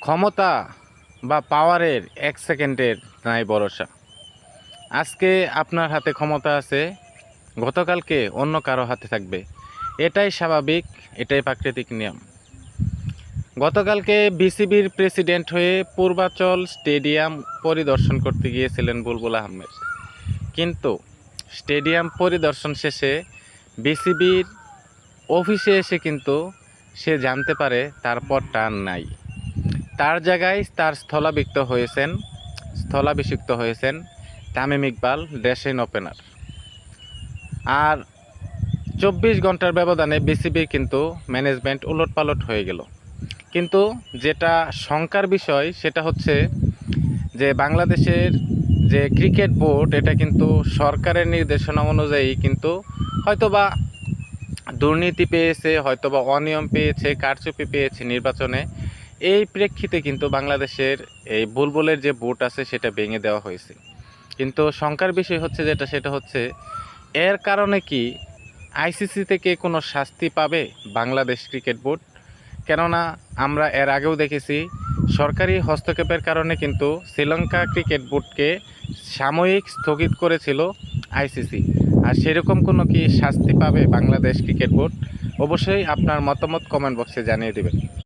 ক্ষমতা বা পাওয়ারের 1 সেকেন্ডের নাই ভরসা। আজকে আপনার হাতে ক্ষমতা আছে, গতকালকে অন্য কারো হাতে থাকবে। এটাই স্বাভাবিক, এটাই প্রাকৃতিক নিয়ম। গতকালকে বিসিবির প্রেসিডেন্ট হয়ে পূর্বাচল স্টেডিয়াম পরিদর্শন করতে গিয়েছিলেন বুলবুল আহমেদ, কিন্তু স্টেডিয়াম পরিদর্শন শেষে বিসিবির অফিসে এসে কিন্তু সে জানতে পারে তার পদটা আর নাই। তার জায়গায় তার স্থলাভিষিক্ত হয়েছেন তামিম ইকবাল, ড্রেসিং ওপেনার। আর 24 ঘন্টার ব্যবধানে বিসিবির কিন্তু ম্যানেজমেন্ট উলটপালট হয়ে গেল। কিন্তু যেটা শঙ্কার বিষয় সেটা হচ্ছে যে বাংলাদেশের যে ক্রিকেট বোর্ড, এটা কিন্তু সরকারের নির্দেশনা অনুযায়ী কিন্তু হয়তোবা দুর্নীতি পেয়েছে, হয়তোবা অনিয়ম পেয়েছে, কারচুপি পেয়েছে নির্বাচনে। এই প্রেক্ষিতে কিন্তু বাংলাদেশের এই বুলবুলের যে বোর্ড আছে সেটা ভেঙে দেওয়া হয়েছে। কিন্তু শঙ্কার বিষয় হচ্ছে সেটা হচ্ছে এর কারণে কি আইসিসি থেকে কোনো শাস্তি পাবে বাংলাদেশ ক্রিকেট বোর্ড? কেননা আমরা এর আগেও দেখেছি সরকারি হস্তক্ষেপের কারণে কিন্তু শ্রীলঙ্কা ক্রিকেট বোর্ডকে সাময়িক স্থগিত করেছিল আইসিসি। আর সেরকম কোনো কি শাস্তি পাবে বাংলাদেশ ক্রিকেট বোর্ড? অবশ্যই আপনার মতামত কমেন্ট বক্সে জানিয়ে দেবেন।